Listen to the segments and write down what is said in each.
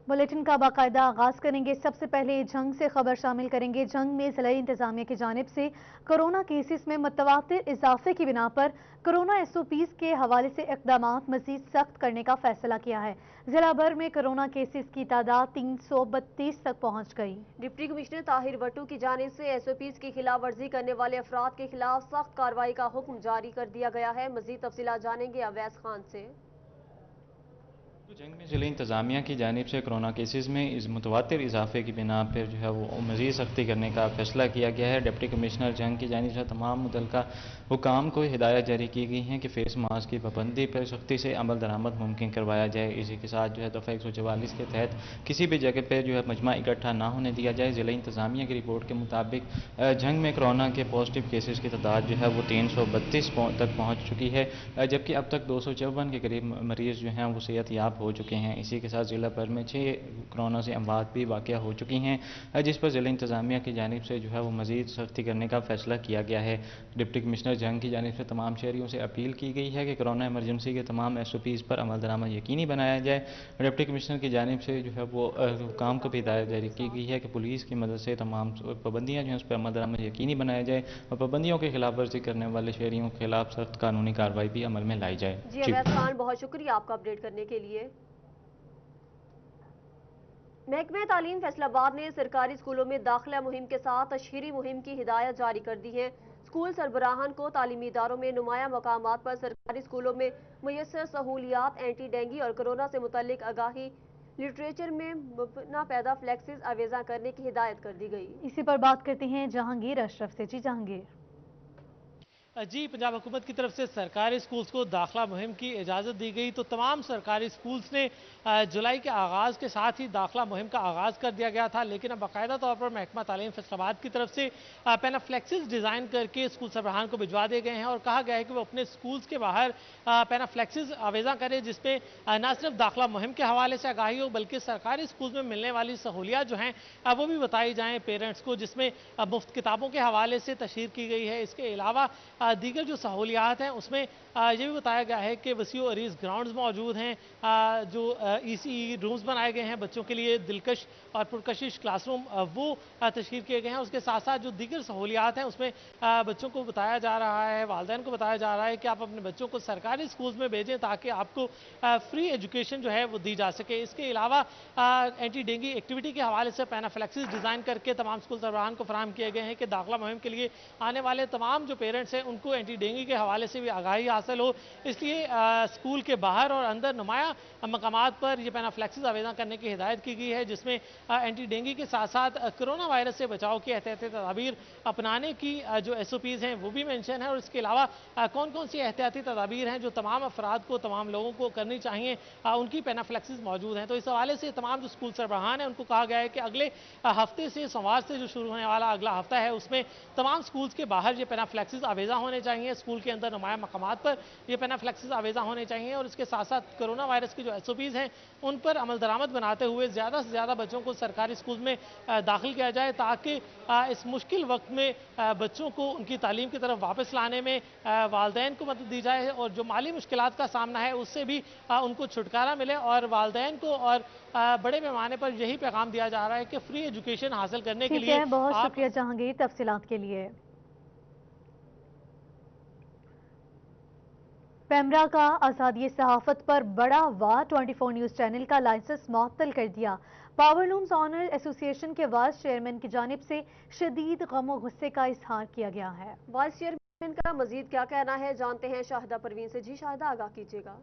Bulletin का बाकायदा आगाज करेंगे। सबसे पहले जंग से खबर शामिल करेंगे। जंग में ज़िला इंतजामिया की जानिब से कोरोना केसेस में मुतवातिर इजाफे की बिना पर कोरोना SOPs के हवाले से इक़दामात मजीद सख्त करने का फैसला किया है। जिला भर में कोरोना केसेस की तादाद 332 तक पहुँच गई। डिप्टी कमिश्नर ताहिर भट्टू की जानिब से SOPs की खिलाफ वर्जी करने वाले अफराद के खिलाफ सख्त कार्रवाई का हुक्म जारी कर दिया गया है। मजीद तफसीलात जानेंगे अवैस खान से। जंग में ज़िला इंतज़ामिया की जानिब से कोरोना केसेस में इस मुतवातिर इजाफे की बिना पर जो है वो मज़ीद सख्ती करने का फैसला किया गया है। डिप्टी कमिश्नर जंग की जानिब से तमाम मुतल्लिका हुकाम को हिदायत जारी की गई हैं कि फेस मास्क की पाबंदी पर सख्ती से अमल दरामद मुमकिन करवाया जाए। इसी के साथ जो है दफ़ा 144 के तहत किसी भी जगह पर जो है मजमा इकट्ठा ना होने दिया जाए। ज़िला इंतज़ामिया की रिपोर्ट के मुताबिक जंग में कोरोना के पॉजिटिव केसेस की तादाद जो है वो 332 तक पहुँच चुकी है, जबकि अब तक 254 के करीब मरीज़ जो हैं वो सेहत याब हो चुके हैं। इसी के साथ ज़िला भर में 6 कोरोना से अमवात भी वाक़या हो चुकी हैं, जिस पर ज़िला इंतज़ामिया की जानिब से जो है वो मज़ीद सख्ती करने का फैसला किया गया है। डिप्टी कमिश्नर जंग की जानिब से तमाम शहरियों से अपील की गई है कि कोरोना एमरजेंसी के तमाम SOPs पर अमल दरामद यकीनी बनाया जाए। डिप्टी कमिश्नर की जानिब से जो है वो हुकाम को भी हिदायत जारी की गई है कि पुलिस की मदद से तमाम पाबंदियाँ जो हैं उस पर अमल दरामद यकीनी बनाया जाए और पाबंदियों की खिलाफ वर्जी करने वाले शहरियों के खिलाफ सख्त कानूनी कार्रवाई भी अमल में लाई जाए। जी अवैस खान, बहुत शुक्रिया आपका अपडेट करने के लिए। महकमे तालीम फैसलाबाद ने सरकारी स्कूलों में दाखिला मुहिम के साथ तशहीरी मुहिम की हिदायत जारी कर दी है। स्कूल सरबराहान को तालीमी इदारों में नुमाया मकामात पर सरकारी स्कूलों में मुयस्सर सहूलियात, एंटी डेंगी और कोरोना से मुतल्लिक आगाही लिटरेचर में मुबना पैदा फ्लैक्सेस आवेजा करने की हिदायत कर दी गई। इसी पर बात करते हैं जहांगीर अशरफ से। जी जहांगीर। जी, पंजाब हुकूमत की तरफ से सरकारी स्कूल्स को दाखिला मुहिम की इजाज़त दी गई, तो तमाम सरकारी स्कूल्स ने जुलाई के आगाज़ के साथ ही दाखिला मुहिम का आगाज़ कर दिया गया था। लेकिन अब बाकायदा तौर पर महकमा तालीम फैसलाबाद की तरफ से पेनाफ्लेक्सेस डिज़ाइन करके स्कूल सरबराहान को भिजवा दिए गए हैं और कहा गया है कि वो अपने स्कूल्स के बाहर पेनाफ्लेक्सेस आवेजा करें, जिसमें न सिर्फ दाखिला मुहिम के हवाले से आगाही हो बल्कि सरकारी स्कूल में मिलने वाली सहूलियात जो हैं वो भी बताई जाएँ पेरेंट्स को, जिसमें मुफ्त किताबों के हवाले से तशहीर की गई है। इसके अलावा दीगर जो सहूलियात हैं उसमें ये भी बताया गया है कि वसी और अरीज ग्राउंड्स मौजूद हैं, जो ECE रूम्स बनाए गए हैं बच्चों के लिए, दिलकश और पुरकशिश क्लासरूम वो तशहीर किए गए हैं। उसके साथ साथ जो दीगर सहूलियात हैं उसमें बच्चों को बताया जा रहा है, वालिदैन को बताया जा रहा है कि आप अपने बच्चों को सरकारी स्कूल्स में भेजें ताकि आपको फ्री एजुकेशन जो है वो दी जा सके। इसके अलावा एंटी डेंगी एक्टिविटी के हवाले से पेनाफ्लेक्सेस डिज़ाइन करके तमाम स्कूल सरबराहान को फराहम किए गए हैं कि दाखिला मुहिम के लिए आने वाले तमाम जो पेरेंट्स हैं उनको एंटी डेंगी के हवाले से भी आगाही हासिल हो, इसलिए स्कूल के बाहर और अंदर नुमाया मकामात पर यह पेनाफ्लेक्सेस आवेदन करने की हिदायत की गई है, जिसमें एंटी डेंगी के साथ साथ कोरोना वायरस से बचाव की एहतियाती तदाबीर अपनाने की जो SOPs हैं वो भी मेंशन है और इसके अलावा कौन कौन सी एहतियाती तदाबीर हैं जो तमाम अफराद को, तमाम लोगों को करनी चाहिए, उनकी पेनाफ्लेक्सेस मौजूद हैं। तो इस हवाले से तमाम जो स्कूल सरबराहान हैं उनको कहा गया है कि अगले हफ्ते से, सोमवार से जो शुरू होने वाला अगला हफ्ता है उसमें तमाम स्कूल्स के बाहर ये पेनाफ्लेक्सेस आवेजा होने चाहिए, स्कूल के अंदर नुमाया मकामात पर ये पेनाफ्लेक्सेस आवेजा होने चाहिए और इसके साथ साथ कोरोना वायरस की जो SOPs हैं उन पर अमल दरामद बनाते हुए ज़्यादा से ज़्यादा बच्चों को सरकारी स्कूल में दाखिल किया जाए ताकि इस मुश्किल वक्त में बच्चों को उनकी तालीम की तरफ वापस लाने में वालिदैन को मदद दी जाए और जो माली मुश्किलात का सामना है उससे भी उनको छुटकारा मिले। और वालिदैन को और बड़े पैमाने पर यही पैगाम दिया जा रहा है कि फ्री एजुकेशन हासिल करने के लिए। बहुत शुक्रिया जहांगीर तफसीलात के लिए। पैमरा का आज़ादी सहाफत पर बड़ा वार, 24 न्यूज़ चैनल का लाइसेंस मुअत्तल कर दिया। पावरलूम्स ऑनर एसोसिएशन के वाइस चेयरमैन की जानिब से शदीद गम और गुस्से का इजहार किया गया है। वाइस चेयरमैन का मजीद क्या कहना है, जानते हैं शाहिदा परवीन से। जी शाहिदा, आगाह कीजिएगा।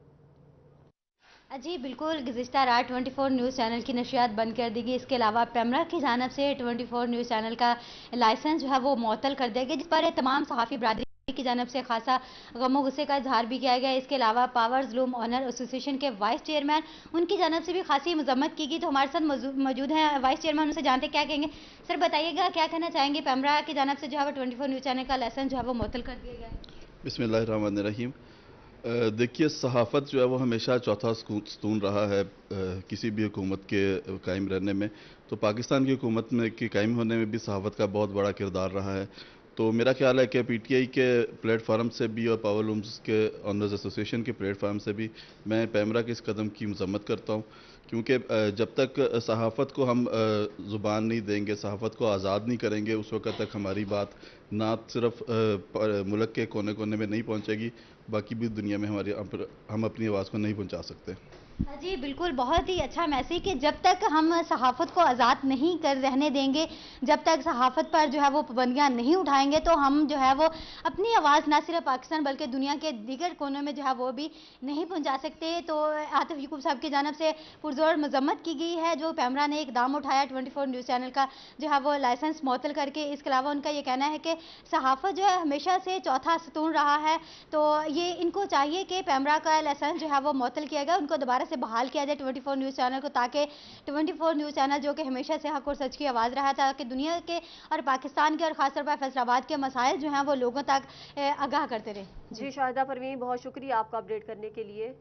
जी बिल्कुल, गुज़िश्ता रात 24 न्यूज़ चैनल की नशियात बंद कर दी गई। इसके अलावा पैमरा की जानिब से 24 न्यूज़ चैनल का लाइसेंस जो है वो मुअत्तल कर दिया गया, जिस पर तमाम सहाफ़ी बरादरी की जानिब से खासा गम गुस्से का इजहार भी किया गया। इसके अलावा पावरलूम ऑनर एसोसिएशन के वाइस चेयरमैन, उनकी जानिब से भी खासी मजम्मत की गई। तो हमारे साथ मौजूद हैं वाइस चेयरमैन, उनसे जानते क्या कहेंगे। सर बताइएगा क्या कहना चाहेंगे, पैमरा की जानिब से जो है वो 24 न्यूज़ चैनल का लाइसेंस जो है वो मुअत्तल कर दिया गया है। बिस्मिल्लाहिर्रहमानिर्रहीम। देखिए, सहाफ़त जो है वो हमेशा चौथा स्तून रहा है किसी भी हुकूमत के कायम रहने में। तो पाकिस्तान की हुकूमत में की कायम होने में भी सहाफ़त का बहुत बड़ा किरदार रहा है। तो मेरा ख्याल है कि PTI के प्लेटफार्म से भी और पावरलूम्स के ऑनर्स एसोसिएशन के प्लेटफार्म से भी मैं पैमरा के इस कदम की मजम्मत करता हूँ, کیونکہ جب تک صحافت کو ہم زبان نہیں دیں گے، صحافت کو آزاد نہیں کریں گے، اس وقت تک ہماری بات نہ صرف ملک کے کونے کونے میں نہیں پہنچے گی، باقی بھی دنیا میں ہم اپنی آواز کو نہیں پہنچا سکتے۔ جی بالکل، بہت ہی اچھا میسیج کہ جب تک ہم صحافت کو آزاد نہیں کر رہنے دیں گے، جب تک صحافت پر جو ہے وہ پابندیاں نہیں اٹھائیں گے، تو ہم جو ہے وہ اپنی آواز نہ صرف پاکستان بلکہ دنیا کے دیگر کونوں میں جو ہے وہ بھی نہیں پہنچا سکتے۔ تو عاطف یعقوب صاحب کی جانب سے پرزور مذمت کی گئی ہے جو پیمرا نے اقدام اٹھایا 24 نیوز چینل کا جو ہے وہ لائسنس معطل کر کے۔ اس کے علاوہ ان کا یہ کہنا ہے کہ صحافت جو ہے ہمیشہ سے چوتھا ستون رہا ہے، تو یہ ان کو چاہیے کہ پیمرا کا لائسنس جو ہے وہ معطل کیا گیا، ان کو دوبارہ سے بحال کیا جائے 24 نیوز چینل کو، تاکہ 24 نیوز چینل جو کہ ہمیشہ سے حق اور سچ کی آواز رہا تھا کہ دنیا کے اور پاکستان کے اور خاص طور پر فیصل آباد کے مسائل جو ہیں وہ لوگوں تک آگاہ کرتے رہے۔ جی شاہدہ پروین، بہت شکریہ آپ کا اپڈیٹ کرنے کے لیے۔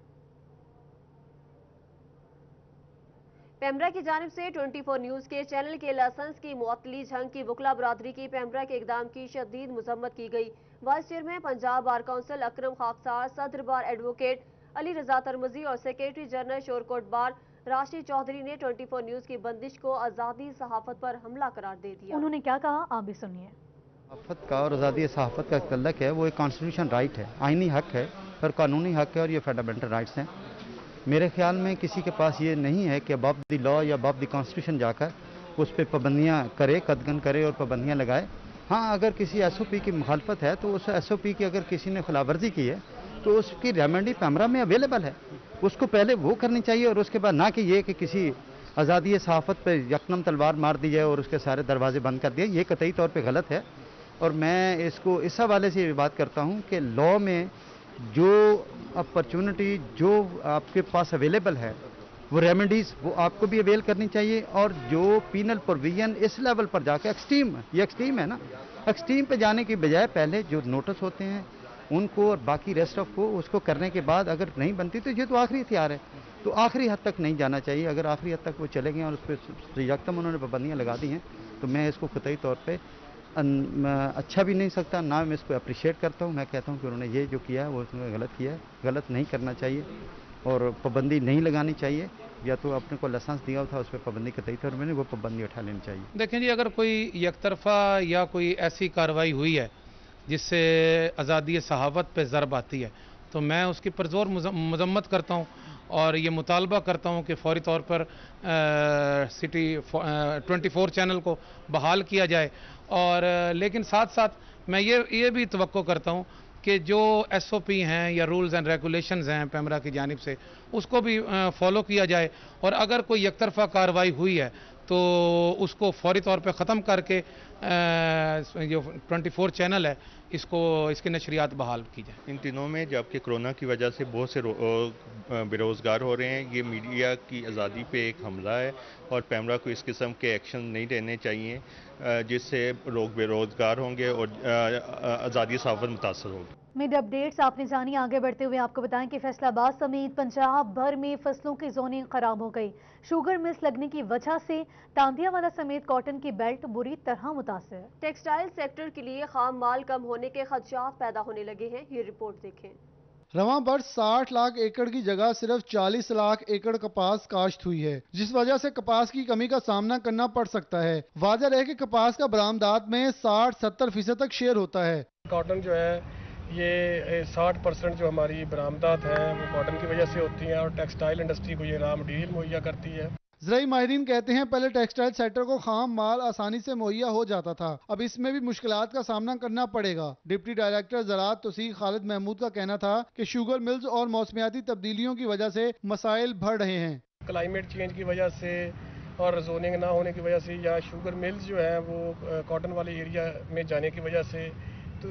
پیمرا کی جانب سے 24 نیوز کے چینل کے لائسنس کی معطلی جھنگ کی وکلا برادری کی پیمرا کے اقدام کی شدید مذمت کی گئی۔ Vice chairman Punjab bar council Akram Khaksar, صدر بار ایڈوکیٹ علی رضا ترمزی اور secretary general Shorkot bar Rashid Chaudhry نے 24 نیوز کی بندش کو آزادی صحافت پر حملہ قرار دے دیا۔ انہوں نے کیا کہا، آپ بھی سنیے۔ صحافت کا اور آزادی صحافت کا تعلق ہے، وہ ایک کانسٹیٹیوشن رائٹ ہے، آئینی حق ہے اور قانونی حق ہے، اور یہ فنڈامنٹل رائٹس ہیں۔ میرے خیال میں کسی کے پاس یہ نہیں ہے کہ اباف دی لا یا اباف دی کانسٹیٹیوشن جا کر اس پہ پابندیاں کرے، قدغن کرے اور پابندیاں لگائے۔ ہاں، اگر کسی ایس او پی کی مخالفت ہے تو اس ایس او پی کی اگر کسی نے خلاف ورزی کی ہے تو اس کی ریمنڈی پیمرا میں اویلیبل ہے، اس کو پہلے وہ کرنی چاہیے، اور اس کے بعد نہ کہ یہ کہ کسی آزادی صحافت پہ یکدم تلوار مار دی جائے اور اس کے سارے دروازے بند کر دیے۔ یہ قطعی طور پہ غلط ہے، اور میں اس کو اس حوالے سے یہ بات کرتا ہوں کہ لا میں جو اپرچونٹی جو آپ کے پاس اویلیبل ہے، وہ ریمیڈیز وہ آپ کو بھی اویل کرنی چاہیے، اور جو پینل پروویژن اس لیول پر جا کے ایکسٹریم ہے نا، ایکسٹریم پہ جانے کی بجائے پہلے جو نوٹس ہوتے ہیں ان کو اور باقی ریسٹ آف کو اس کو کرنے کے بعد اگر نہیں بنتی تو یہ تو آخری ہتھیار ہے، تو آخری حد تک نہیں جانا چاہیے۔ اگر آخری حد تک وہ چلے گئے اور اس پہ یکدم انہوں نے پابندیاں لگا دی ہیں تو میں اس کو قطعی طور پہ اچھا بھی نہیں سکتا، نہ میں اس کو اپریشیٹ کرتا ہوں۔ میں کہتا ہوں کہ انہوں نے یہ جو کیا ہے وہ اس نے غلط کیا ہے، غلط نہیں کرنا چاہیے اور پابندی نہیں لگانی چاہیے، یا تو اپنے کو لائسنس دیا تھا اس پہ پابندی قطعی طور میں وہ پابندی اٹھا لینی چاہیے۔ دیکھیں جی، اگر کوئی یک طرفہ یا کوئی ایسی کارروائی ہوئی ہے جس سے آزادی صحافت پہ ضرب آتی ہے تو میں اس کی پرزور مذمت کرتا ہوں اور یہ مطالبہ کرتا ہوں کہ فوری طور پر سٹی 24 چینل کو بحال کیا جائے، اور لیکن ساتھ ساتھ میں یہ بھی توقع کرتا ہوں کہ جو ایس او پی ہیں یا رولز اینڈ ریگولیشنز ہیں پیمرا کی جانب سے اس کو بھی فالو کیا جائے، اور اگر کوئی یک طرفہ کارروائی ہوئی ہے تو اس کو فوری طور پہ ختم کر کے جو 24 چینل ہے اس کی نشریات بحال کی جائے۔ ان دنوں میں جبکہ کرونا کی وجہ سے بہت سے بے روزگار ہو رہے ہیں، یہ میڈیا کی آزادی پہ ایک حملہ ہے اور پیمرا کو اس قسم کے ایکشن نہیں لینے چاہیے جس سے لوگ بے روزگار ہوں گے اور آزادی صحافت متاثر ہوگی۔ میڈیا اپڈیٹس آپ نے جانی۔ آگے بڑھتے ہوئے آپ کو بتائیں کہ فیصل آباد سمیت پنجاب بھر میں فصلوں کی زوننگ خراب ہو گئی۔ شوگر ملز لگنے کی وجہ سے تاندیا والا سمیت کاٹن کی بیلٹ بری طرح متاثر ہے۔ ٹیکسٹائل سیکٹر کے لیے خام مال کم ہونے کے خدشات پیدا ہونے لگے ہیں، یہ رپورٹ دیکھیں۔ رواں برس 60 لاکھ ایکڑ کی جگہ صرف 40 لاکھ ایکڑ کپاس کاشت ہوئی ہے، جس وجہ سے کپاس کی کمی کا سامنا کرنا پڑ سکتا ہے۔ واضح ہے کہ کپاس کا برآمدات میں 60-70% تک شیئر ہوتا ہے۔ کاٹن جو ہے یہ 60% جو ہماری برآمدات ہیں وہ کاٹن کی وجہ سے ہوتی ہیں، اور ٹیکسٹائل انڈسٹری کو یہ را مٹیریل مہیا کرتی ہے۔ زرعی ماہرین کہتے ہیں پہلے ٹیکسٹائل سیکٹر کو خام مال آسانی سے مہیا ہو جاتا تھا، اب اس میں بھی مشکلات کا سامنا کرنا پڑے گا۔ ڈپٹی ڈائریکٹر زراعت توثیق خالد محمود کا کہنا تھا کہ شوگر ملز اور موسمیاتی تبدیلیوں کی وجہ سے مسائل بڑھ رہے ہیں۔ کلائمیٹ چینج کی وجہ سے اور زوننگ نہ ہونے کی وجہ سے یا شوگر ملز جو ہیں وہ کاٹن والے ایریا میں جانے کی وجہ سے، تو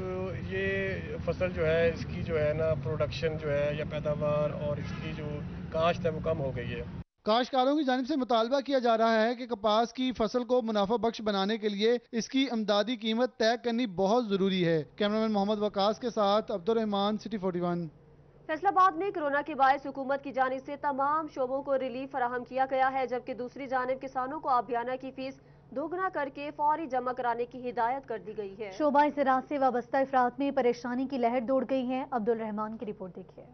یہ فصل جو ہے اس کی جو ہے نا پروڈکشن جو ہے یا پیداوار اور اس کی جو کاشت ہے وہ کم ہو گئی ہے۔ کاشتکاروں کی جانب سے مطالبہ کیا جا رہا ہے کہ کپاس کی فصل کو منافع بخش بنانے کے لیے اس کی امدادی قیمت طے کرنی بہت ضروری ہے۔ کیمرامین محمد وقاص کے ساتھ عبدالرحمان، سٹی 41۔ فیصل آباد میں کورونا کے باعث حکومت کی جانب سے تمام شعبوں کو ریلیف فراہم کیا گیا ہے، جبکہ دوسری جانب کسانوں کو آبیانہ کی فیس دوگنا کر کے فوری جمع کرانے کی ہدایت کر دی گئی ہے۔ شعبہ زراعت سے وابستہ افراد میں پریشانی کی لہر دوڑ گئی ہے۔ عبدالرحمان کی رپورٹ دیکھیے۔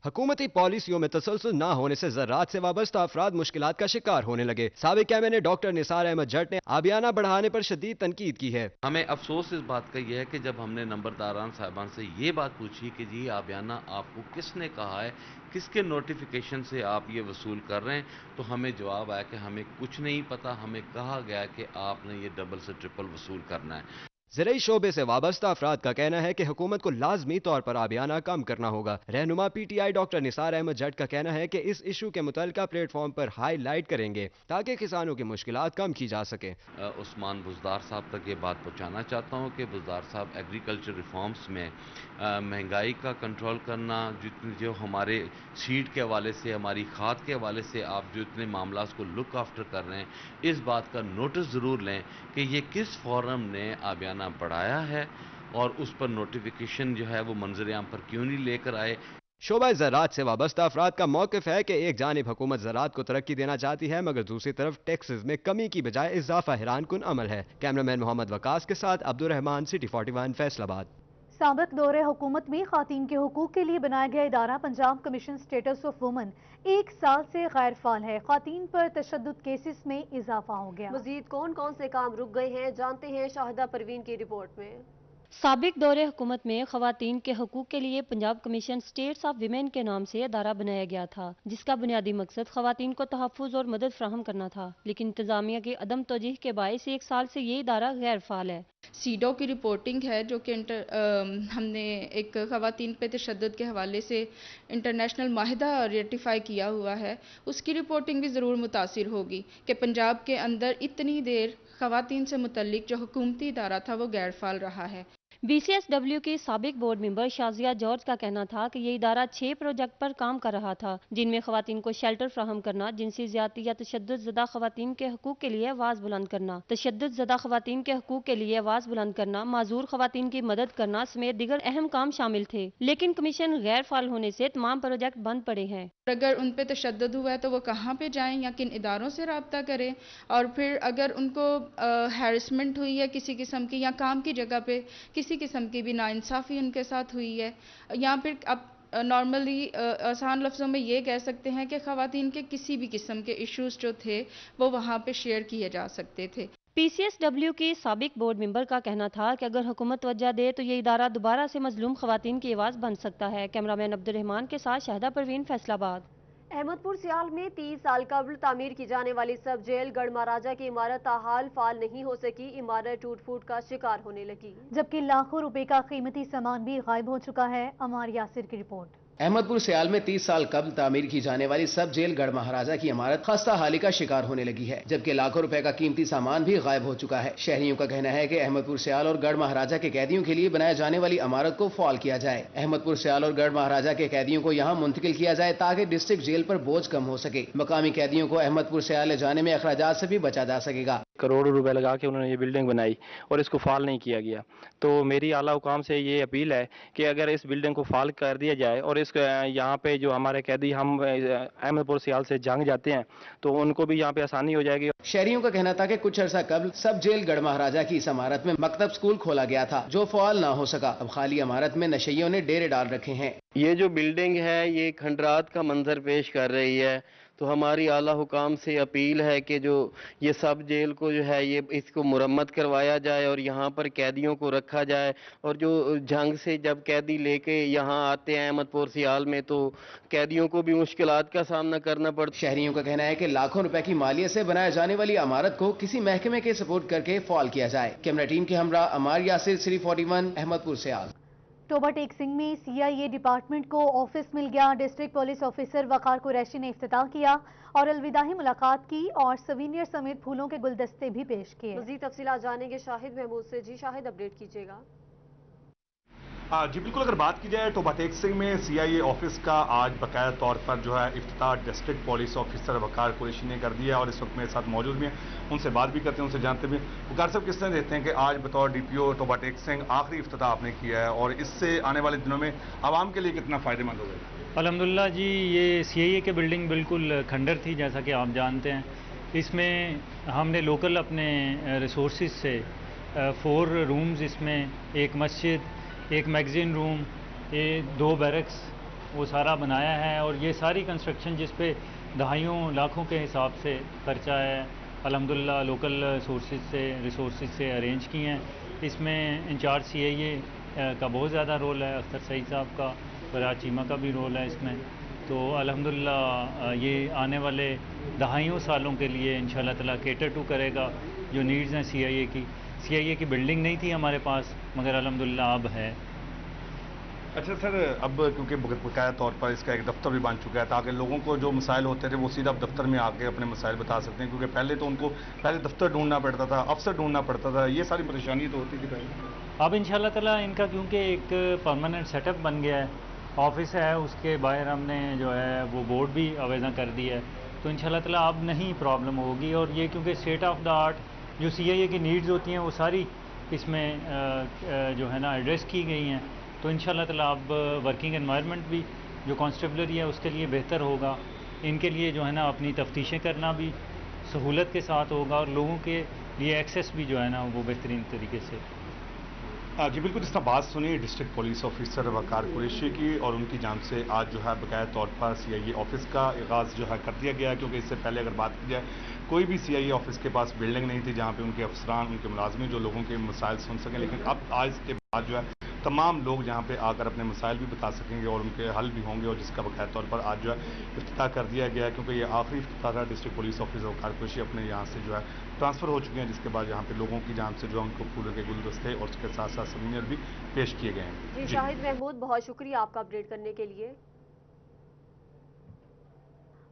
हुकूमती पॉलिसियों में तसलसल न होने से ज़राअत से वाबस्ता अफराद मुश्किलात का शिकार होने लगे। साबिक कैबिनेट डॉक्टर निसार अहमद जट ने आबियाना बढ़ाने पर शदीद तनकीद की है। हमें अफसोस इस बात का यह है कि जब हमने नंबरदारान साहिबान से ये बात पूछी कि जी आबियाना आपको किसने कहा है, किसके नोटिफिकेशन से आप ये वसूल कर रहे हैं, तो हमें जवाब आया कि हमें कुछ नहीं पता, हमें कहा गया कि आपने ये डबल से ट्रिपल वसूल करना है। ज़राई शोबे से वाबस्ता अफराद का कहना है कि हुकूमत को लाजमी तौर पर आबियाना कम करना होगा। रहनुमा PTI डॉक्टर निसार अहमद जट का कहना है कि इस इशू के मुतल्लिका प्लेटफॉर्म पर हाईलाइट करेंगे ताकि किसानों की मुश्किलात कम की जा सके। उस्मान बुज़दार साहब तक ये बात पहुँचाना चाहता हूँ कि बुज़दार साहब एग्रीकल्चर रिफॉर्म्स में महंगाई का कंट्रोल करना, जो हमारे सीड के हवाले से, हमारी खाद के हवाले से आप जो इतने मामला को लुक आफ्टर कर रहे हैं, इस बात का नोटिस ज़रूर लें कि ये किस फोरम ने आबियाना बढ़ाया है और उस पर नोटिफिकेशन जो है वो मंजर-ए-आम पर क्यों नहीं लेकर आए। शोबा ज़राअत से वाबस्ता अफराद का मौक़िफ़ है कि एक जानिब हुकूमत ज़राअत को तरक्की देना चाहती है, मगर दूसरी तरफ टैक्सेस में कमी की बजाय इजाफा हैरान कुन अमल है। कैमरामैन मोहम्मद वकास के साथ अब्दुर्रहमान, सिटी 41 फैसलाबाद। साबिक दौरे हुकूमत में खातीन के हुकूक के लिए बनाया गया इदारा Punjab commission status of woman 1 साल से गैर फाल है। खातीन पर तशद्दुद केसेस में इजाफा हो गया। मजीद कौन कौन से काम रुक गए हैं, जानते हैं शाहिदा परवीन की रिपोर्ट में। साबिक दौरे हुकूमत में खवातीन के हकूक के लिए Punjab commission states of women के नाम से अदारा बनाया गया था, जिसका बुनियादी मकसद खवातीन को तहफ़्फ़ुज़ और मदद फ्राहम करना था। लेकिन इंतज़ामिया के अदम तोजीह के बायस 1 साल से ये इदारा गैर फाल है। सीडो की रिपोर्टिंग है जो कि हमने एक खवातीन पे तशद्दुद के हवाले से इंटरनेशनल माहिदा रेटिफाई किया हुआ है, उसकी रिपोर्टिंग भी ज़रूर मुतासिर होगी कि पंजाब के अंदर इतनी देर खवातीन से मुतल्लिक जो हुकूमती इदारा था वो गैर फाल रहा है। BCSW की साबिक बोर्ड मेंबर शाजिया जॉर्ज का कहना था कि ये इदारा 6 प्रोजेक्ट पर काम कर रहा था, जिनमें खवातीन को शेल्टर फ्राहम करना, जिनसी ज़्यादती या तशद्दुद ज़दा खवातीन के हकूक के लिए आवाज़ बुलंद करना, तशद्दुद ज़दा खवातीन के हकूक के लिए आवाज़ बुलंद करना, माजूर खवातीन की मदद करना समेत दीगर अहम काम शामिल थे। लेकिन कमीशन गैर फाल होने से तमाम प्रोजेक्ट बंद पड़े हैं। अगर उन पे तशद्दुद हुआ है तो वो कहाँ पे जाएं या किन इदारों से रब्ता करें, और फिर अगर उनको हैरेसमेंट हुई है किसी किस्म की या काम की जगह पे किसी किस्म की भी नाइंसाफ़ी उनके साथ हुई है, या फिर अब नॉर्मली आसान लफ्ज़ों में ये कह सकते हैं कि ख़वातीन के किसी भी किस्म के इश्यूज़ जो थे वो वहाँ पे शेयर किए जा सकते थे। PCSW की साबिक बोर्ड मेंबर का कहना था कि अगर हुकूमत तवज्जो दे तो ये इदारा दोबारा से मजलूम खवातीन की आवाज़ बन सकता है। कैमरामैन अब्दुर्रहमान के साथ शाहिदा परवीन, फैसलाबाद। अहमदपुर सियाल में 30 साल कबल तामीर की जाने वाली सब जेल गढ़ महाराजा की इमारत ताहाल फाल नहीं हो सकी। इमारत टूट फूट का शिकार होने लगी, जबकि लाखों रुपए का कीमती सामान भी गायब हो चुका है। अमार यासिर की रिपोर्ट। अहमदपुर सियाल में 30 साल कबल तामीर की जाने वाली सब जेल गढ़ महाराजा की इमारत खस्ता हाली का शिकार होने लगी है, जबकि लाखों रुपए का कीमती सामान भी गायब हो चुका है। शहरियों का कहना है कि अहमदपुर सियाल और गढ़ महाराजा के कैदियों के लिए बनाए जाने वाली इमारत को फॉल किया जाए। अहमदपुर सियाल और गढ़ महाराजा के कैदियों को यहाँ मुंतकिल किया जाए ताकि डिस्ट्रिक्ट जेल पर बोझ कम हो सके। मकामी कैदियों को अहमदपुर सियाल ले जाने में अखराजात से भी बचा जा सकेगा। करोड़ों रुपए लगा के उन्होंने ये बिल्डिंग बनाई और इसको फाल नहीं किया गया, तो मेरी आला हुकाम से ये अपील है कि अगर इस बिल्डिंग को फाल कर दिया जाए और इस यहाँ पे जो हमारे कैदी हम अहमदपुर सियाल से जंग जाते हैं तो उनको भी यहाँ पे आसानी हो जाएगी। शहरियों का कहना था कि कुछ अर्सा कबल सब जेल गढ़ महाराजा की इस इमारत में मकतब स्कूल खोला गया था जो फाल ना हो सका। अब खाली इमारत में नशइयों ने डेरे डाल रखे हैं। ये जो बिल्डिंग है ये खंडरात का मंजर पेश कर रही है, तो हमारी आला हुकाम से अपील है कि जो ये सब जेल को जो है ये इसको मुरम्मत करवाया जाए और यहाँ पर कैदियों को रखा जाए, और जो जंग से जब कैदी लेके यहाँ आते हैं अहमदपुर सियाल में तो कैदियों को भी मुश्किलात का सामना करना पड़ता। शहरियों का कहना है कि लाखों रुपए की मालियत से बनाए जाने वाली इमारत को किसी महकमे के सपोर्ट करके फॉल किया जाए। कैमरा टीम के हमरा अमार यासिर, सिटी 41 अहमदपुर सियाल। टोबा टेक सिंह में CIA डिपार्टमेंट को ऑफिस मिल गया। डिस्ट्रिक्ट पुलिस ऑफिसर वकार कुरैशी ने इफ्तिताह किया और अलविदाही मुलाकात की और सवीनियर समेत फूलों के गुलदस्ते भी पेश किए। मजीद तफसीलात जानेंगे शाहिद महमूद से। जी शाहिद, अपडेट कीजिएगा। जी बिल्कुल, अगर बात की जाए टोबा टेक सिंह में CIA ऑफिस का आज बाकायदा तौर पर जो है इफ्तिताह डिस्ट्रिक्ट पुलिस ऑफिसर वकार कुरैशी ने कर दिया और इस वक्त मेरे साथ मौजूद भी हैं, उनसे बात भी करते हैं, उनसे जानते भी। वकार साहब, किस तरह देखते हैं कि आज बतौर DPO टोबा टेक सिंह आखिरी इफ्तिताह आपने किया है और इससे आने वाले दिनों में आवाम के लिए कितना फ़ायदेमंद होगा? अल्हम्दुलिल्लाह जी, ये CIA की बिल्डिंग बिल्कुल खंडर थी जैसा कि आप जानते हैं। इसमें हमने लोकल अपने रिसोर्सेज से 4 रूम्स, इसमें एक मस्जिद, एक मैगज़ीन रूम, ये 2 बैरक्स वो सारा बनाया है। और ये सारी कंस्ट्रक्शन जिस पे दहाइयों लाखों के हिसाब से खर्चा है, अल्हम्दुलिल्लाह लोकल रिसोर्सेज से अरेंज की हैं। इसमें इंचार्ज CIA का बहुत ज़्यादा रोल है, अख्तर सईद साहब का, फराज चीमा का भी रोल है इसमें। तो अल्हम्दुलिल्लाह ये आने वाले दहाइयों सालों के लिए इंशाअल्लाह ताला केटर टू करेगा जो नीड्स हैं CIA की बिल्डिंग नहीं थी हमारे पास, मगर अल्हम्दुलिल्लाह अब है। अच्छा सर, अब क्योंकि बकाया तौर पर इसका एक दफ्तर भी बन चुका है, ताकि लोगों को जो मसाइल होते थे वो सीधा दफ्तर में आके अपने मसाइल बता सकते हैं, क्योंकि पहले तो उनको दफ्तर ढूंढना पड़ता था, अफसर ढूंढना पड़ता था, ये सारी परेशानी तो होती थी पहले। अब इंशाअल्लाह ताला इनका क्योंकि एक परमानेंट सेटअप बन गया है, ऑफिस है, उसके बाहर हमने जो है वो बोर्ड भी आवेदन कर दिया है, तो इंशाअल्लाह ताला अब नहीं प्रॉब्लम होगी। और ये क्योंकि स्टेट ऑफ द आर्ट जो CIA की नीड्स होती हैं वो सारी इसमें जो है ना एड्रेस की गई हैं, तो इंशाअल्लाह ताला अब वर्किंग एनवायरनमेंट भी जो कांस्टेबलरी है उसके लिए बेहतर होगा। इनके लिए जो है ना अपनी तफ्तीशें करना भी सहूलत के साथ होगा और लोगों के लिए एक्सेस भी जो है ना वो बेहतरीन तरीके से। जी बिल्कुल, जिस तरह बात सुनी डिस्ट्रिक्ट पुलिस ऑफिसर वकार कुरैशी की, और उनकी जानिब से आज जो है बकाया तौर पर CIA ऑफिस का आगाज़ जो है कर दिया गया, क्योंकि इससे पहले अगर बात की जाए कोई भी CIA ऑफिस के पास बिल्डिंग नहीं थी जहाँ पे उनके अफसरान, उनके मुलाजमीन जो लोगों के मसाइल सुन सकें, लेकिन अब आज के बाद जो है तमाम लोग यहाँ पे आकर अपने मसाइल भी बता सकेंगे और उनके हल भी होंगे, और जिसका बकाया तौर पर आज जो है इफ्तिताह कर दिया गया है, क्योंकि ये आखिरी इफ्तिताह था। डिस्ट्रिक्ट पुलिस ऑफिसर वकार कुरैशी अपने यहाँ से जो है ट्रांसफ़र हो चुके हैं, जिसके बाद यहाँ पे लोगों की जान से जो है उनको फूलों के गुलदस्ते और उसके साथ साथ समीर भी पेश किए गए हैं। जी शाहिद महमूद, बहुत शुक्रिया आपका अपडेट करने के लिए।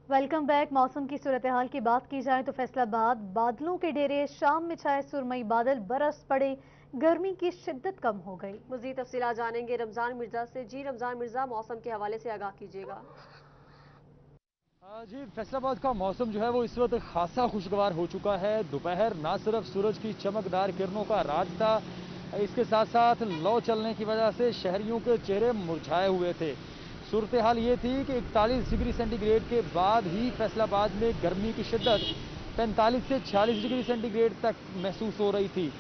Welcome back. मौसम की सूरत हाल की बात की जाए तो फैसलाबाद बादलों के डेरे, शाम में छाए सुरमई बादल, बरस पड़े, गर्मी की शिद्दत कम हो गई। मज़ीद तफसीलात जानेंगे रमज़ान मिर्जा से। जी रमज़ान मिर्जा, मौसम के हवाले से आगाह कीजिएगा। जी फैसलाबाद का मौसम जो है वो इस वक्त खासा खुशगवार हो चुका है। दोपहर ना सिर्फ सूरज की चमकदार किरणों का राज था, इसके साथ साथ लौ चलने की वजह से शहरियों के चेहरे मुरझाए हुए थे। सूरत हाल ये थी कि 41 डिग्री सेंटीग्रेड के बाद ही फैसलाबाद में गर्मी की शिद्दत 45 से 46 डिग्री सेंटीग्रेड तक महसूस हो रही थी।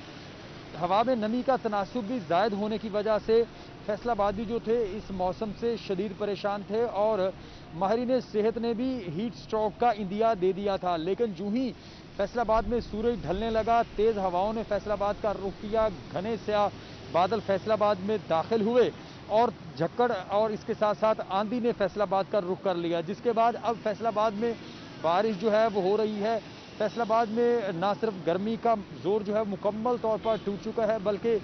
हवा में नमी का तनासुब भी ज़ायद होने की वजह से फैसलाबादी जो थे इस मौसम से शदीद परेशान थे, और माहिरीन सेहत ने भी हीट स्ट्रोक का इंदिया दे दिया था। लेकिन यूं ही फैसलाबाद में सूरज ढलने लगा, तेज़ हवाओं ने फैसलाबाद का रुख किया, घने स्याह बादल फैसलाबाद में दाखिल हुए और झक्कड़ और इसके साथ साथ आंधी ने फैसलाबाद का रुख कर लिया, जिसके बाद अब फैसलाबाद में बारिश जो है वो हो रही है। फैसलाबाद में ना सिर्फ गर्मी का जोर जो है मुकम्मल तौर पर टूट चुका है, बल्कि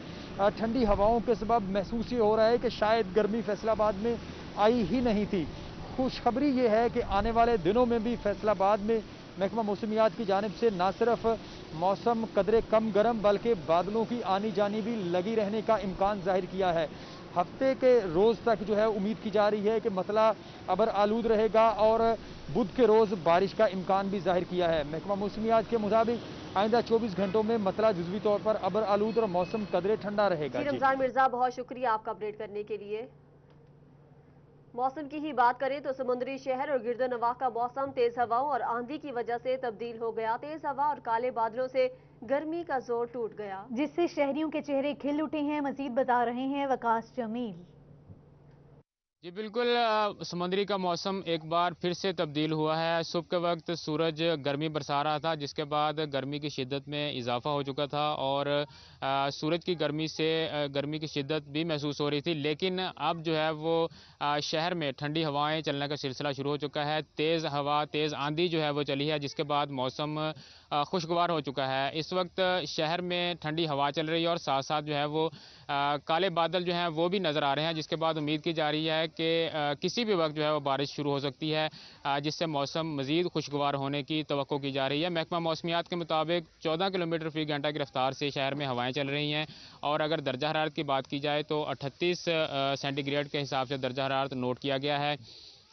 ठंडी हवाओं के सबब महसूस ये हो रहा है कि शायद गर्मी फैसलाबाद में आई ही नहीं थी। खुशखबरी ये है कि आने वाले दिनों में भी फैसलाबाद में महकमा मौसमियात की जानिब से ना सिर्फ मौसम कदरे कम गर्म बल्कि बादलों की आनी जानी भी लगी रहने का इम्कान जाहिर किया है। हफ्ते के रोज़ तक जो है उम्मीद की जा रही है कि मतला अबर आलूद रहेगा और बुध के रोज़ बारिश का इम्कान भी जाहिर किया है। महकमा मौसमियात के मुताबिक आइंदा 24 घंटों में मतला जुज़वी तौर पर अबर आलूद और मौसम कदरे ठंडा रहेगा। रमजान मिर्जा, बहुत शुक्रिया आपका अपडेट करने के लिए। मौसम की ही बात करें तो समुद्री शहर और गिरदोनवाह का मौसम तेज हवाओं और आंधी की वजह से तब्दील हो गया। तेज हवा और काले बादलों से गर्मी का जोर टूट गया, जिससे शहरियों के चेहरे खिल उठे हैं। मजीद बता रहे हैं वकास जमील। जी बिल्कुल, समुद्री का मौसम एक बार फिर से तब्दील हुआ है। सुबह के वक्त सूरज गर्मी बरसा रहा था, जिसके बाद गर्मी की शिद्दत में इजाफा हो चुका था और सूरज की गर्मी से गर्मी की शिद्दत भी महसूस हो रही थी। लेकिन अब जो है वो शहर में ठंडी हवाएं चलने का सिलसिला शुरू हो चुका है। तेज़ हवा, तेज़ आंधी जो है वो चली है, जिसके बाद मौसम खुशगवार हो चुका है। इस वक्त शहर में ठंडी हवा चल रही है और साथ साथ जो है वो काले बादल जो हैं वो भी नज़र आ रहे हैं, जिसके बाद उम्मीद की जा रही है कि किसी भी वक्त जो है वो बारिश शुरू हो सकती है, जिससे मौसम मज़ीद खुशगवार होने की तवक्को की जा रही है। महकमा मौसमियात के मुताबिक 14 किलोमीटर फी घंटा की रफ्तार से शहर में हवाएं चल रही हैं और अगर दर्जा हरारत की बात की जाए तो 38 सेंटीग्रेड के हिसाब से दर्जा हरारत नोट किया गया है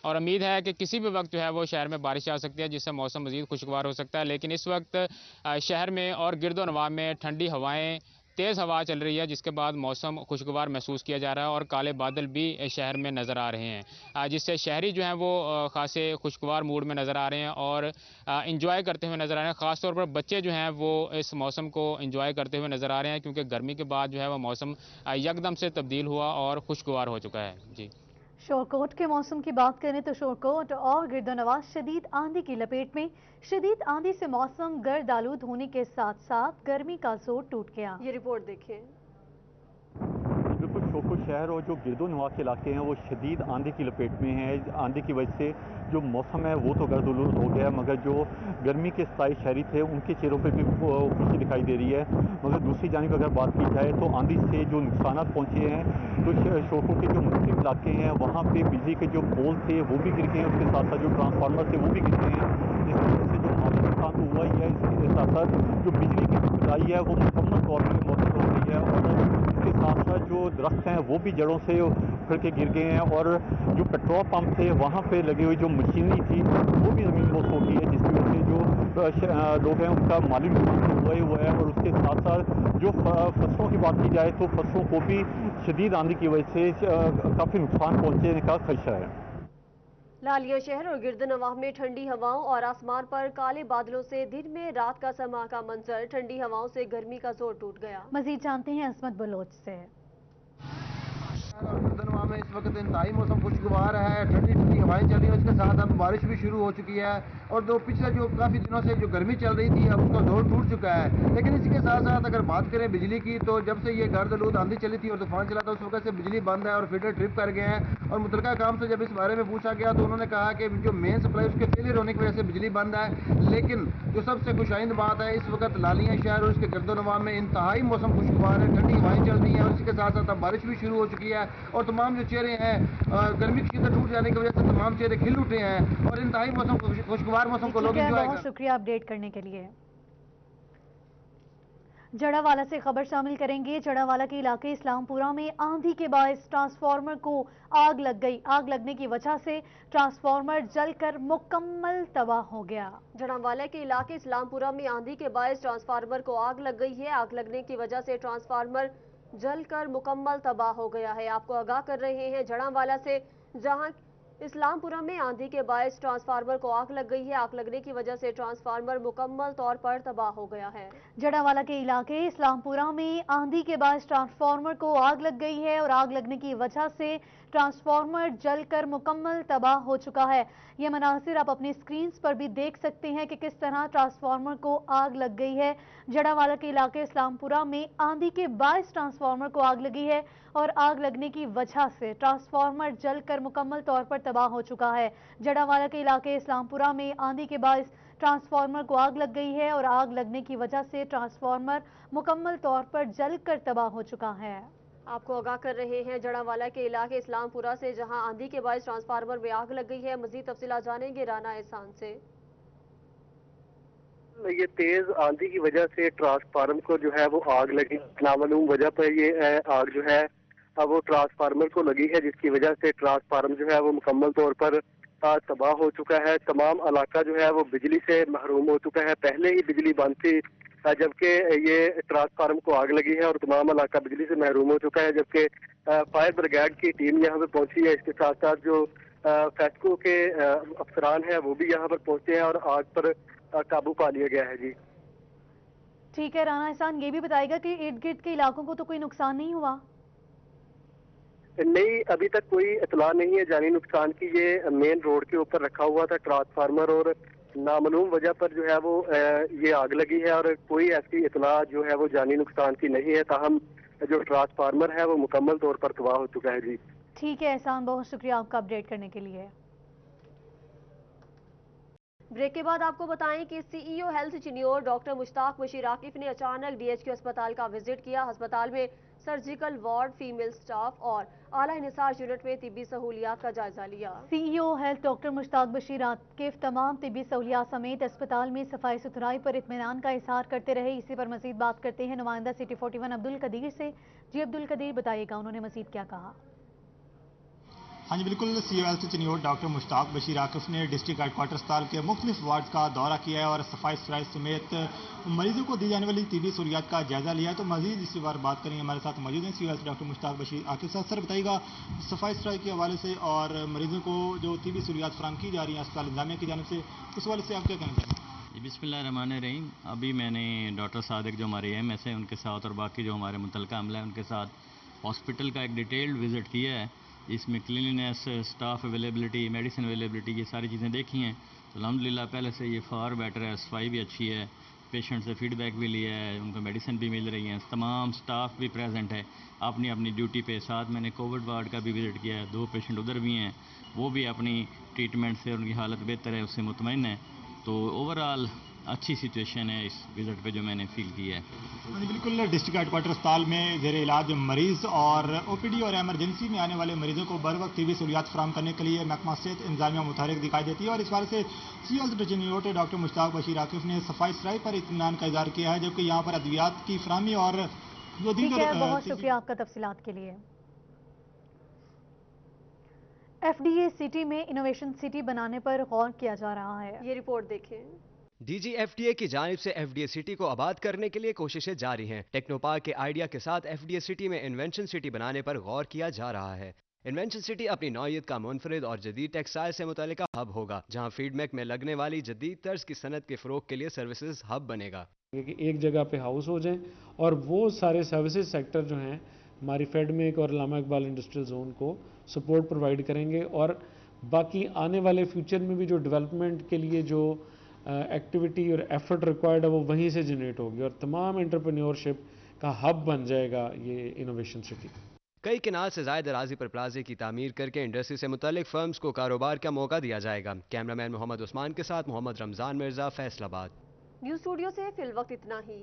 और उम्मीद है कि किसी भी वक्त जो है वो शहर में बारिश आ सकती है, जिससे मौसम मज़ीद खुशगवार हो सकता है। लेकिन इस वक्त शहर में और गिरदोनवाह में ठंडी हवाएं, तेज़ हवा चल रही है, जिसके बाद मौसम खुशगवार महसूस किया जा रहा है और काले बादल भी शहर में नज़र आ रहे हैं, जिससे शहरी जो हैं वो खासे खुशगवार मूड में नज़र आ रहे हैं और इंजॉय करते हुए नज़र आ रहे हैं। ख़ास तौर पर बच्चे जो हैं वो इस मौसम को इंजॉय करते हुए नज़र आ रहे हैं, क्योंकि गर्मी के बाद जो है वो मौसम यकदम से तब्दील हुआ और खुशगवार हो चुका है। जी शोरकोट के मौसम की बात करें तो शोरकोट और गिरदोनवाज शदीद आंधी की लपेट में। शदीद आंधी से मौसम गर्द आलूद होने के साथ साथ गर्मी का जोर टूट गया। ये रिपोर्ट देखें। बिल्कुल शोरकोट शहर और जो गिरदोनवा के इलाके हैं वो शदीद आंधी की लपेट में हैं। आंधी की वजह से जो मौसम है वो तो गर्द आलूद हो गया, मगर जो गर्मी के स्थायी शहरी थे उनके चेहरों पे भी खुशी दिखाई दे रही है। मगर दूसरी जानिब अगर बात की जाए तो आंधी से जो नुकसान पहुँचे हैं तो शोरकोट के जो मुख्तलिफ इलाके हैं वहाँ पे बिजली के जो पोल थे वो भी गिर गए हैं, उसके साथ साथ जो ट्रांसफार्मर थे वो भी गिर गए हैं, जिसकी वजह से जो माली नुकसान तो हुआ ही है। इसके साथ साथ जो बिजली की सप्लाई है वो मुकम्मल तौर पर मुअत्तल हो गई है और इसके साथ साथ जो दरख्त हैं वो भी जड़ों से उखड़ के गिर गए हैं और जो पेट्रोल पंप थे वहाँ पे लगी हुई जो मशीनरी थी वो भी ज़मीन दोस्त हो गई है, जिसकी वजह से जो लोग हैं उनका माली नुकसान तो हुआ ही हुआ है। और उसके साथ साथ जो फसलों की बात की जाए तो फसलों को भी शदीद आंधी की वजह से काफ़ी नुकसान पहुँचने का खदशा है। लालिया शहर और गिरदनवाह में ठंडी हवाओं और आसमान पर काले बादलों से दिन में रात का समा का मंजर। ठंडी हवाओं से गर्मी का जोर टूट गया। मजीद जानते हैं असमत बलोच से। गिरदनवाह में इस वक्त इंतहाई मौसम खुशगवार है, ठंडी ठंडी हवाएं चल रही हैं, उसके साथ अब बारिश भी शुरू हो चुकी है और पिछले जो काफ़ी दिनों से जो गर्मी चल रही थी अब उसका जोर टूट चुका है। लेकिन इसी के साथ साथ अगर बात करें बिजली की तो जब से ये गर्द आलूद आंधी चली थी और तूफान चला था उस वक्त से बिजली बंद है और फीडर ट्रिप कर गए हैं। और मुतलका काम से जब इस बारे में पूछा गया तो उन्होंने कहा कि जो मेन सप्लाई उसके फेलियर होने की वजह से बिजली बंद है। लेकिन जो सबसे खुशाइंद बात है इस वक्त लालिया शहर और इसके गिरदोनवाह में इंतहाई मौसम खुशगवार है, ठंडी हवाएं चल रही हैं और इसके साथ साथ अब बारिश भी शुरू हो चुकी है और तमाम जो चेहरे हैं गर्मी की शिद्दत टूट जाने की वजह से तमाम चेहरे खिल उठे हैं और इंतहाई मौसम खुशगवार मौसम को लोग एंजॉय। बहुत शुक्रिया अपडेट करने के लिए। जड़ावाला से खबर शामिल करेंगे। जड़ावाला के इलाके इस्लामपुरा में आंधी के बायस ट्रांसफार्मर को आग लग गई। आग लगने की वजह से ट्रांसफार्मर जलकर मुकम्मल तबाह हो गया। जड़ावाला के इलाके इस्लामपुरा में आंधी के बायस ट्रांसफार्मर को आग लग गई है। आग लगने की वजह से ट्रांसफार्मर जलकर मुकम्मल तबाह हो गया है। आपको आगाह कर रहे हैं जड़ावाला से, जहां इस्लामपुरा में आंधी के बायस ट्रांसफार्मर को आग लग गई है। आग लगने की वजह से ट्रांसफार्मर मुकम्मल तौर पर तबाह हो गया है। जड़ावाला के इलाके इस्लामपुरा में आंधी के बायस ट्रांसफार्मर को आग लग गई है और आग लगने की वजह से ट्रांसफार्मर जलकर मुकम्मल तबाह हो चुका है। ये मनासिर आप अपनी स्क्रीन्स पर भी देख सकते हैं कि किस तरह ट्रांसफार्मर को आग लग गई है। जड़ावाला के इलाके इस्लामपुरा में आंधी के बायस ट्रांसफार्मर को आग लगी है और आग लगने की वजह से ट्रांसफार्मर जलकर मुकम्मल तौर पर तबाह हो चुका है। जड़ावाला के इलाके इस्लामपुरा में आंधी के बायस ट्रांसफार्मर को आग लग गई है और आग लगने की वजह से ट्रांसफार्मर मुकम्मल तौर पर जलकर तबाह हो चुका है। आपको आगाह कर रहे हैं जड़ावाला के इलाके इस्लामपुरा से, जहां आंधी के बायस ट्रांसफार्मर में आग लग गई है। मजीद तफसीलात जानेंगे राना एहसान से। ये तेज आंधी की वजह से ट्रांसफार्मर को जो है वो आग लगी, नामालूम वजह पर ये आग जो है अब वो ट्रांसफार्मर को लगी है, जिसकी वजह से ट्रांसफार्मर जो है वो मुकम्मल तौर पर तबाह हो चुका है। तमाम इलाका जो है वो बिजली से महरूम हो चुका है। पहले ही बिजली बंद थी जबकि ये ट्रांसफार्मर को आग लगी है और तमाम इलाका बिजली से महरूम हो चुका है, जबकि फायर ब्रिगेड की टीम यहाँ पे पहुंची है। इसके साथ साथ जो फेस्को के अफसरान हैं वो भी यहाँ पर पहुंचे हैं और आग पर काबू पा लिया गया है। जी ठीक है राना एहसान, ये भी बताएगा कि इर्द गिर्द के इलाकों को तो कोई नुकसान नहीं हुआ? नहीं, अभी तक कोई इतला नहीं है जानी नुकसान की। ये मेन रोड के ऊपर रखा हुआ था ट्रांसफार्मर और नामालूम वजह पर जो है वो ये आग लगी है और कोई ऐसी इतला जो है वो जानी नुकसान की नहीं है। ताहम जो ट्रांसफार्मर है वो मुकम्मल तौर पर तबाह हो चुका है। जी ठीक है एहसान, बहुत शुक्रिया आपका अपडेट करने के लिए। ब्रेक के बाद आपको बताएं कि CEO health Chiniot doctor Mushtaq Bashir Akif ने अचानक डीएचक्यू अस्पताल का विजिट किया। अस्पताल में सर्जिकल वार्ड, फीमेल स्टाफ और आला निसार यूनिट में तिब्बी सहूलियात का जायजा लिया। CEO health doctor Mushtaq Bashir Akif तमाम तिब्बी सहूलियात समेत अस्पताल में सफाई सुथराई पर इत्मीनान का इजहार करते रहे। इसी पर मजीद बात करते हैं नुमाइंदा सिटी 41 अब्दुल कदीर से। जी अब्दुल कदीर, बताइएगा उन्होंने मजीद क्या कहा? हाँ जी बिल्कुल, CEO health Chiniot doctor Mushtaq Bashir Akif ने डिस्ट्रिक्ट हेडक्वार्टर अस्पताल के मुख्तलिफ वार्ड का दौरा किया है और सफाई सुथराई समेत मरीजों को दी जाने वाली तिब्बी सहूलियात का जायजा लिया है। तो मजीद इसी बार बात करेंगे, हमारे साथ मौजूद हैं CEO health doctor Mushtaq Bashir Akif sahab. Sir बताइएगा सफाई सुथराई के हवाले से और मरीजों को जो तिब्बी सहूलियात फराहम की जा रही हैं अस्पताल इंतजामिया की जानिब से, उस हवाले से आप क्या कहना चाहेंगे? बिस्मिल्लाहिर्रहमानिर्रहीम। अभी मैंने डॉक्टर सादिक जो हमारे एएमएस हैं उनके साथ और बाकी जो हमारे मुतल्लिका अमला है उनके साथ हॉस्पिटल का एक डिटेल्ड विज़िट किया है اس میں cleanness, staff availability, medicine availability, یہ ساری چیزیں دیکھی ہیں تو الحمدللہ پہلے سے یہ فار بیٹر ہے، صفائی بھی اچھی ہے، پیشنٹ سے فیڈ بیک بھی لیا ہے، ان کو میڈیسن بھی مل رہی ہیں، تمام سٹاف بھی پریزنٹ ہے اپنی اپنی ڈیوٹی پہ. ساتھ میں نے کووڈ وارڈ کا بھی وزٹ کیا ہے، 2 پیشنٹ ادھر بھی ہیں، وہ بھی اپنی ٹریٹمنٹ سے ان کی حالت بہتر ہے، اس سے مطمئن ہے. تو اوور آل اچھی سچویشن ہے اس وزٹ پہ جو میں نے فیل کی ہے. بالکل ڈسٹرکٹ ہیڈ کوارٹر اسپتال میں زیر علاج مریض اور او پی ڈی اور ایمرجنسی میں آنے والے مریضوں کو بر وقت طبی سہولیات فراہم کرنے کے لیے محکمہ صحت انتظامیہ متحرک دکھائی دیتی ہے، اور اس بارے سے سی ایل چنیوٹ ڈاکٹر مشتاق بشیر عاکف نے صفائی ستھرائی پر اطمینان کا اظہار کیا ہے، جبکہ یہاں پر ادویات کی فراہمی اور بہت شکریہ آپ کا تفصیلات کے لیے. ایف ڈی اے سٹی میں انوویشن سٹی بنانے پر غور کیا جا رہا ہے. یہ رپورٹ دیکھیں. D G F D A کی جانب سے ایف ڈی اے سٹی کو آباد کرنے کے لیے کوششیں جاری ہیں. ٹیکنو پارک کے آئیڈیا کے ساتھ ایف ڈی اے سٹی میں انوینشن سٹی بنانے پر غور کیا جا رہا ہے. انوینشن سٹی اپنی نوعیت کا منفرد اور جدید ٹیکسٹائل سے متعلقہ ہب ہوگا، جہاں فیڈ بیک میں لگنے والی جدید طرز کی صنعت کے فروغ کے لیے سروسز ہب بنے گا. کہ ایک جگہ پہ ہاؤس ہو جائیں اور وہ سارے سروسز سیکٹر جو ہیں ہماری فیڈ میک اور علامہ اقبال انڈسٹریل زون کو سپورٹ پرووائڈ کریں گے، اور باقی آنے والے فیوچر میں بھی جو ڈیولپمنٹ کے لیے جو ایکٹیویٹی اور ایفرٹ ریکوائرڈ ہے وہ وہیں سے جنریٹ ہوگی، اور تمام انٹرپرینیورشپ کا ہب بن جائے گا یہ انوویشن سٹی. کئی کنال سے زائد اراضی پر پلازے کی تعمیر کر کے انڈسٹری سے متعلق فرمز کو کاروبار کا موقع دیا جائے گا. کیمرہ مین محمد عثمان کے ساتھ محمد رمضان مرزا، فیصل آباد. نیوز اسٹوڈیو سے فی الوقت اتنا ہی.